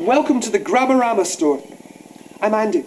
and welcome to the Grammarama store. I'm Andy,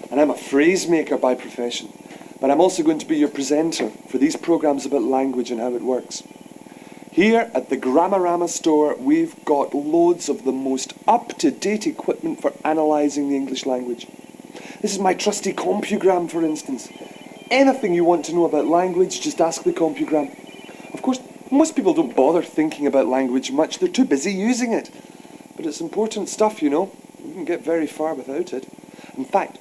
and I'm a phrase maker by profession, but I'm also going to be your presenter for these programmes about language and how it works. Here at the Grammarama store, we've got loads of the most up-to-date equipment for analysing the English language. This is my trusty Compugram, for instance. Anything you want to know about language, just ask the Compugram. Of course, most people don't bother thinking about language much. They're too busy using it. But it's important stuff, you know. You can get very far without it. In fact,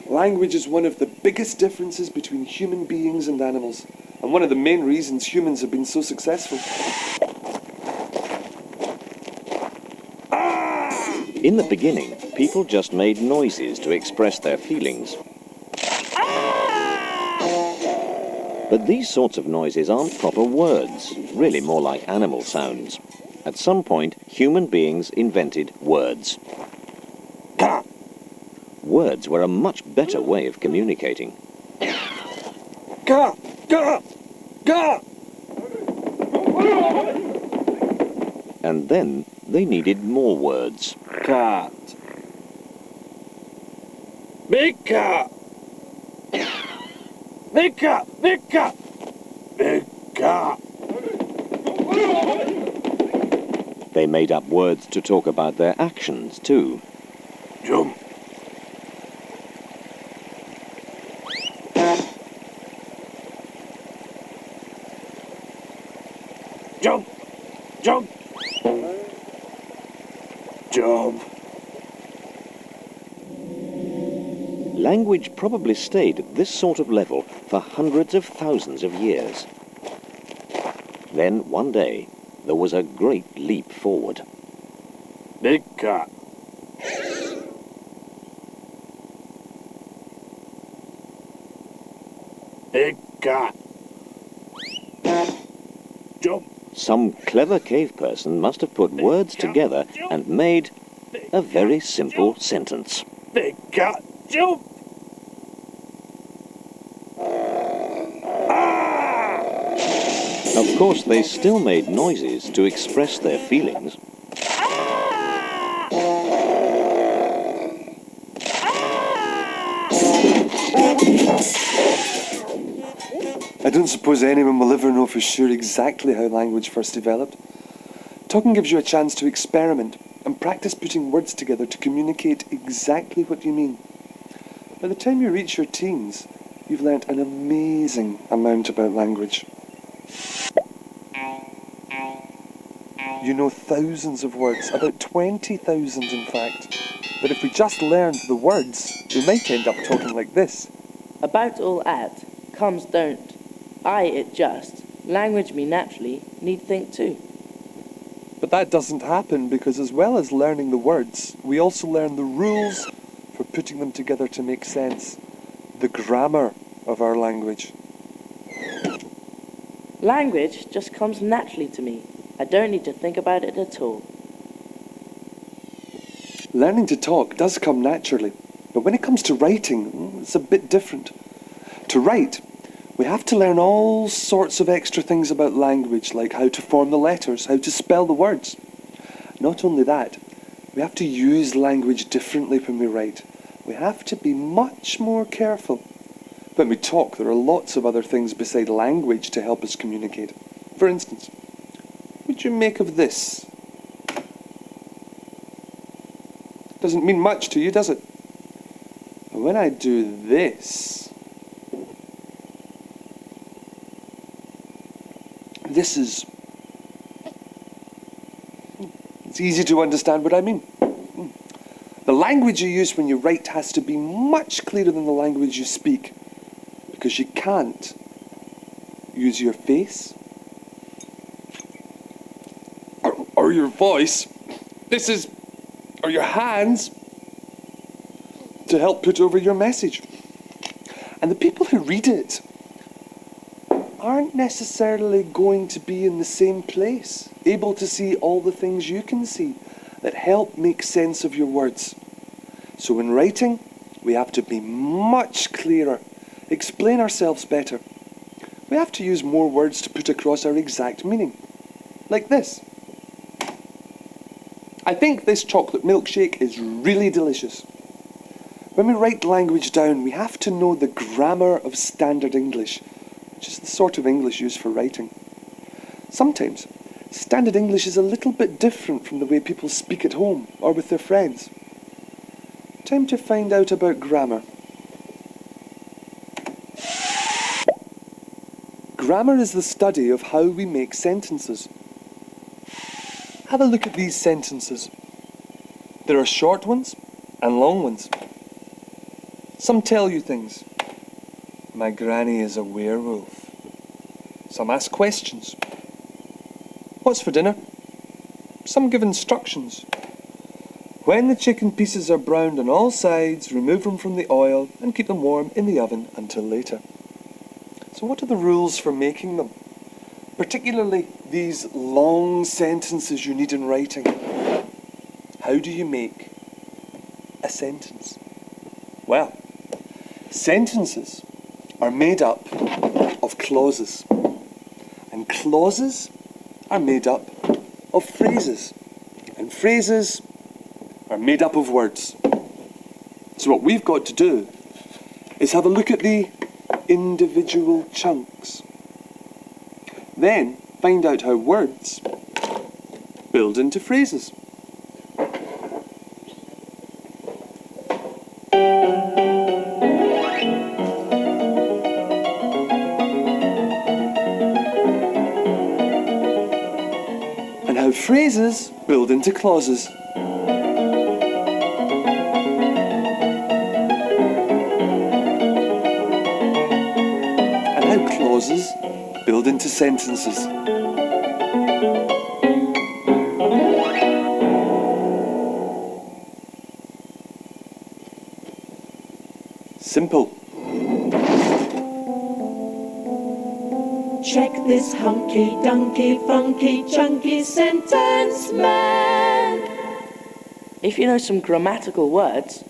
language is one of the biggest differences between human beings and animals, and one of the main reasons humans have been so successful. In the beginning, people just made noises to express their feelings. But these sorts of noises aren't proper words, really more like animal sounds. At some point, human beings invented words. Words were a much better way of communicating. And then they needed more words. Cat. Big cat. Big cat. Big cat. Big cat. They made up words to talk about their actions too. Jump. Jump. Jump. Jump. Language probably stayed at this sort of level for hundreds of thousands of years. Then, one day, there was a great leap forward. Big cat. Big cat. Jump. Some clever cave person must have put words together and made a very simple sentence. Big cat. Jump. Of course, they still made noises to express their feelings. I don't suppose anyone will ever know for sure exactly how language first developed. Talking gives you a chance to experiment and practice putting words together to communicate exactly what you mean. By the time you reach your teens, you've learnt an amazing amount about language. You know thousands of words, about 20,000 in fact. But if we just learned the words, we might end up talking like this. About all at, comes don't. I it just, language me naturally, need think too. But that doesn't happen because as well as learning the words, we also learn the rules for putting them together to make sense. The grammar of our language. Language just comes naturally to me. I don't need to think about it at all. Learning to talk does come naturally, but when it comes to writing, it's a bit different. To write, we have to learn all sorts of extra things about language, like how to form the letters, how to spell the words. Not only that, we have to use language differently when we write. We have to be much more careful. When we talk, there are lots of other things beside language to help us communicate. For instance, what do you make of this? Doesn't mean much to you, does it? But when I do this, it's easy to understand what I mean. The language you use when you write has to be much clearer than the language you speak, because you can't use your face or your voice, or your hands to help put over your message. And the people who read it aren't necessarily going to be in the same place, able to see all the things you can see that help make sense of your words. So in writing, we have to be much clearer, explain ourselves better. We have to use more words to put across our exact meaning. Like this. I think this chocolate milkshake is really delicious. When we write language down, we have to know the grammar of standard English, which is the sort of English used for writing. Sometimes, standard English is a little bit different from the way people speak at home or with their friends. Time to find out about grammar. Grammar is the study of how we make sentences. Have a look at these sentences. There are short ones and long ones. Some tell you things. My granny is a werewolf. Some ask questions. What's for dinner? Some give instructions. When the chicken pieces are browned on all sides, remove them from the oil and keep them warm in the oven until later. So what are the rules for making them? Particularly these long sentences you need in writing. How do you make a sentence? Well, sentences are made up of clauses. And clauses are made up of phrases. And phrases are made up of words. So what we've got to do is have a look at the individual chunks. Then find out how words build into phrases. And how phrases build into clauses. Clauses build into sentences. Simple. Check this hunky, dunky, funky, chunky sentence, man. If you know some grammatical words,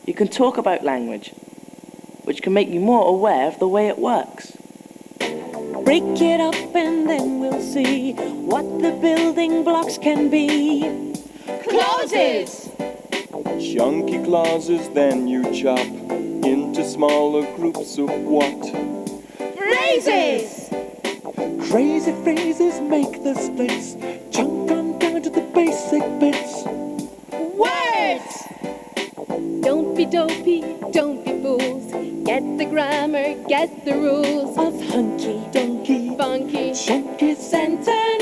you can talk about language, which can make you more aware of the way it works. Break it up and then we'll see what the building blocks can be. Clauses! Chunky clauses then you chop into smaller groups of what? Phrases! Crazy phrases make the splits. Chunk on down to the basic bits. Words! Don't be dopey, don't be fools. Get the grammar, get the rules Of hunky, Donkey, funky, Chunky sentences.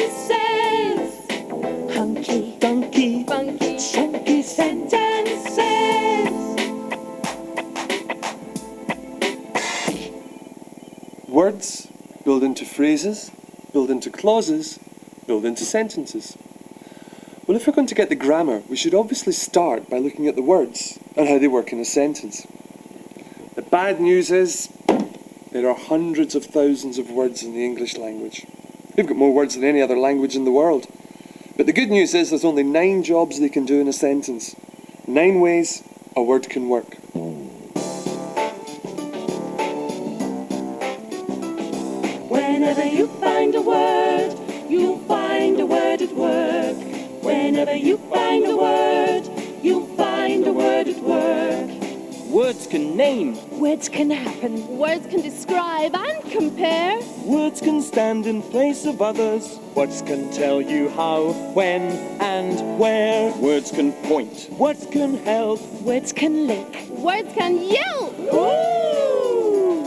Hunky, donkey. funky. chunky sentences. Words build into phrases, build into clauses, build into sentences. Well, if we're going to get the grammar, we should obviously start by looking at the words and how they work in a sentence. The bad news is there are hundreds of thousands of words in the English language. We've got more words than any other language in the world. But the good news is there's only 9 jobs they can do in a sentence. 9 ways a word can work. Whenever you find a word, you'll find a word at work. Whenever you find a word, you'll find a word at work. Words can name. Words can happen. Words can describe and compare. Words can stand in place of others. Words can tell you how, when, and where. Words can point. Words can help. Words can link. Words can yell. Ooh!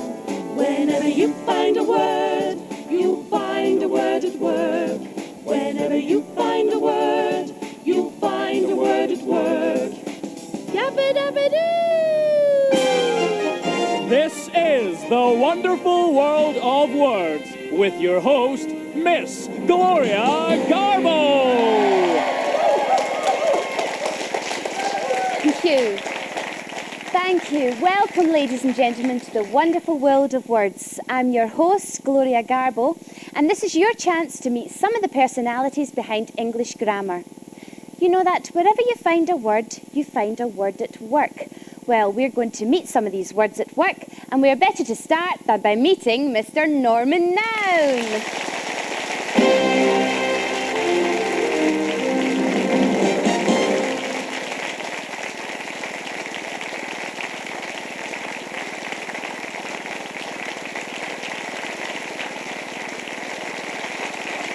Whenever you find a word, you'll find a word at work. Whenever you find a word, you'll find a word at work. Yabba-dabba-doo! This is the wonderful world of words with your host, Miss Gloria Garbo. Thank you. Thank you. Welcome, ladies and gentlemen, to the wonderful world of words. I'm your host, Gloria Garbo, and this is your chance to meet some of the personalities behind English grammar. You know that wherever you find a word at work. Well, we're going to meet some of these words at work, and we're better to start than by meeting Mr. Norman Noun.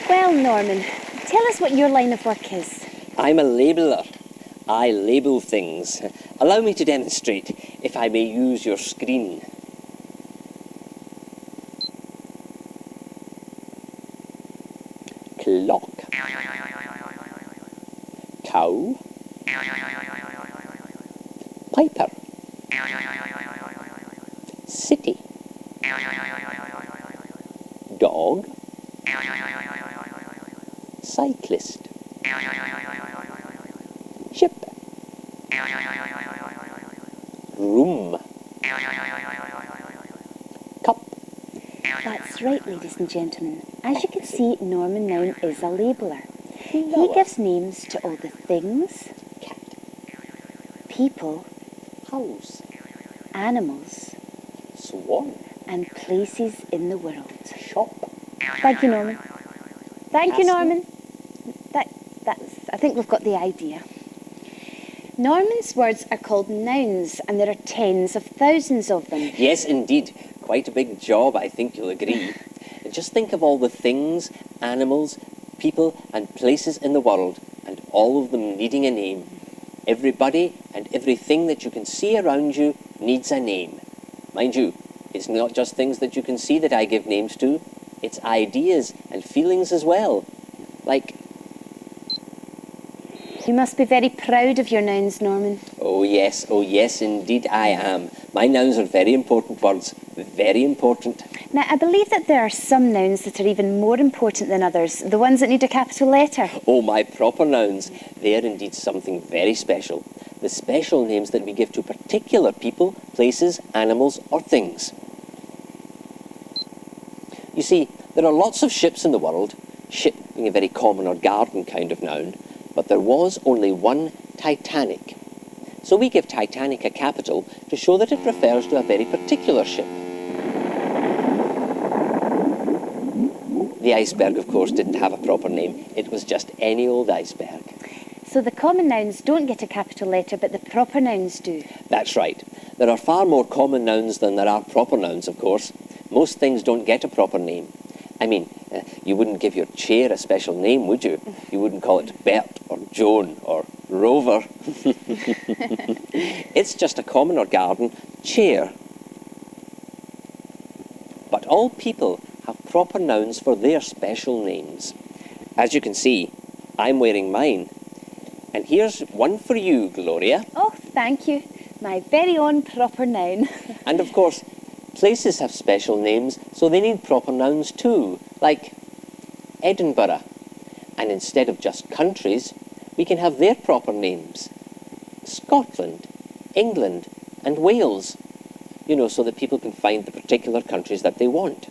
Well, Norman, tell us what your line of work is. I'm a labeller. I label things. Allow me to demonstrate, if I may use your screen. Clock. Cow. Piper. City. Dog. Cyclist. Ship. Room. Cup. That's right, ladies and gentlemen. As you can see, Norman Noun is a labeller. He gives names to all the things, Cat. people, House. animals, Swan. and places in the world. Shop. Thank you, Norman. Thank you, Castle. Norman. I think we've got the idea. Norman's words are called nouns, and there are tens of thousands of them. Yes, indeed. Quite a big job, I think you'll agree. Just think of all the things, animals, people and places in the world, and all of them needing a name. Everybody and everything that you can see around you needs a name. Mind you, it's not just things that you can see that I give names to. It's ideas and feelings as well. Like, You must be very proud of your nouns, Norman. oh yes, indeed I am. My nouns are very important words, very important. Now, I believe that there are some nouns that are even more important than others, the ones that need a capital letter. Oh, my proper nouns, they are indeed something very special. The special names that we give to particular people, places, animals or things. You see, there are lots of ships in the world, ship being a very common or garden kind of noun, but there was only one Titanic. So we give Titanic a capital to show that it refers to a very particular ship. The iceberg, of course, didn't have a proper name. It was just any old iceberg. So the common nouns don't get a capital letter, but the proper nouns do. That's right. There are far more common nouns than there are proper nouns, of course. Most things don't get a proper name. I mean, you wouldn't give your chair a special name, would you? You wouldn't call it Bert or Joan or Rover. It's just a common or garden chair. But all people have proper nouns for their special names. As you can see, I'm wearing mine. And here's one for you, Gloria. Oh, thank you. My very own proper noun. And of course, places have special names, so they need proper nouns too, like Edinburgh. And instead of just countries, we can have their proper names. Scotland, England, and Wales. You know, so that people can find the particular countries that they want.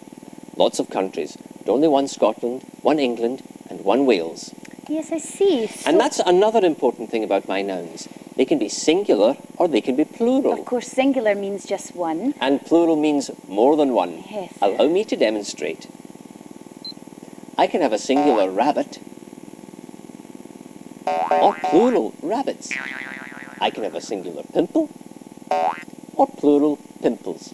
Lots of countries, but only one Scotland, one England, and one Wales. Yes, I see. So, And that's another important thing about my nouns. They can be singular or they can be plural. of course, singular means just one. And plural means more than one. Yes. Allow me to demonstrate. I can have a singular rabbit or plural rabbits. I can have a singular pimple or plural pimples.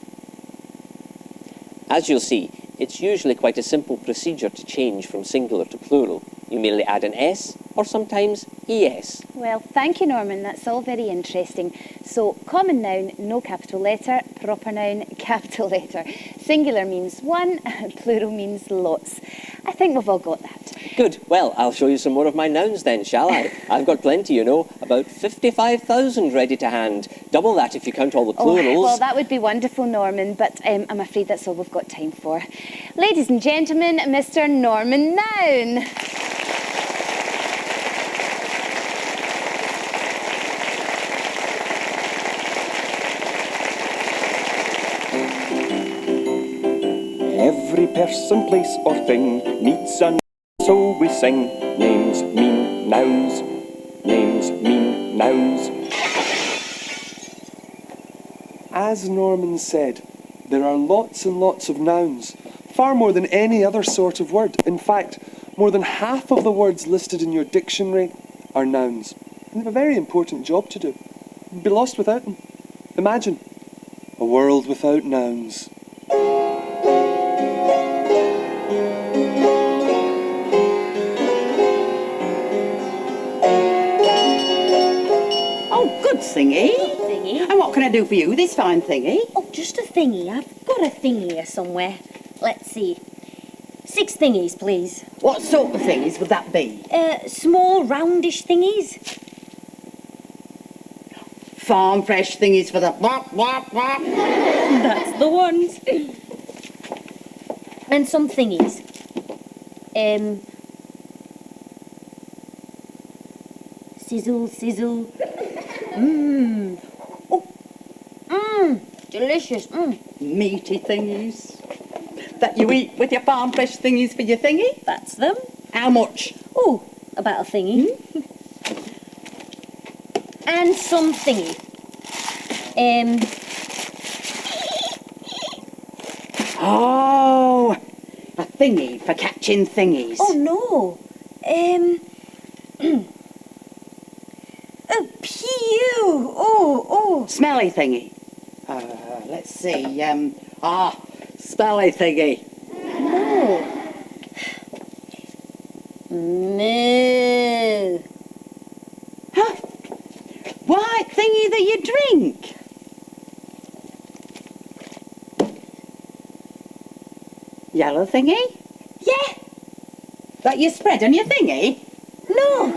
As you'll see, it's usually quite a simple procedure to change from singular to plural. You merely add an S or sometimes ES. Well, thank you, Norman. That's all very interesting. So, common noun, no capital letter. Proper noun, capital letter. Singular means one, plural means lots. I think we've all got that. Good. Well, I'll show you some more of my nouns then, shall I? I've got plenty, you know. About 55,000 ready to hand. Double that if you count all the plurals. Oh, well, that would be wonderful, Norman, but I'm afraid that's all we've got time for. Ladies and gentlemen, Mr. Norman Noun. Every person, place or thing needs a name, so we sing. Names mean nouns. Names mean nouns. As Norman said, there are lots and lots of nouns, far more than any other sort of word. In fact, more than half of the words listed in your dictionary are nouns. And they have a very important job to do. You'd be lost without them. Imagine a world without nouns. thingy. Thingy. And what can I do for you, this fine thingy? Oh, just a thingy. I've got a thingy here somewhere. Let's see. 6 thingies, please. What sort of thingies would that be? Small, roundish thingies. Farm fresh thingies for the bop, bop, bop. That's the ones. And some thingies. Sizzle, sizzle. Mmm. Oh. Mmm. Delicious. Mmm. Meaty thingies. That you eat with your farm fresh thingies for your thingy? That's them. How much? Oh, about a thingy. And some thingy. Oh, a thingy for catching thingies. Oh no. Oh, pew. Oh. Smelly thingy. Let's see. Smelly thingy. No. No. Huh? White thingy that you drink. Yellow thingy? Yeah. That you spread on your thingy? No.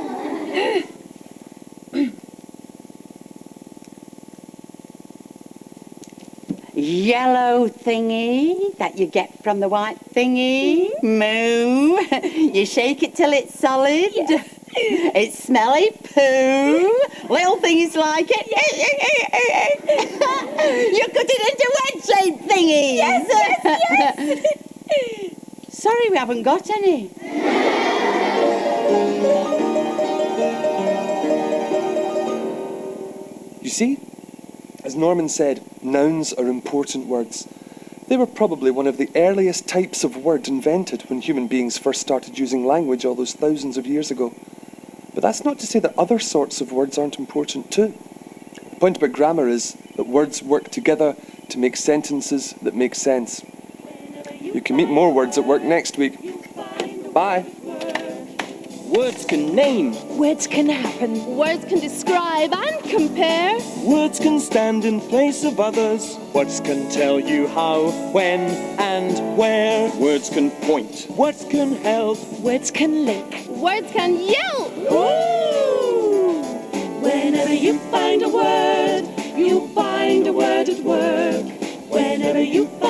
Yellow thingy that you get from the white thingy. Moo. You shake it till it's solid. Yes. It's smelly poo. Little thingies like it. You cut it into wedge-shaped thingies. Yes. Sorry, we haven't got any. You see, as Norman said, nouns are important words. They were probably one of the earliest types of word invented when human beings first started using language all those thousands of years ago. But that's not to say that other sorts of words aren't important too. The point about grammar is that words work together to make sentences that make sense. You can meet more words at work next week. Bye. Words can name. Words can happen. Words can describe and compare. Words can stand in place of others. Words can tell you how, when, and where. Words can point. Words can help. Words can link. Words can yell. Ooh! Whenever you find a word, you find a word at work. Whenever you find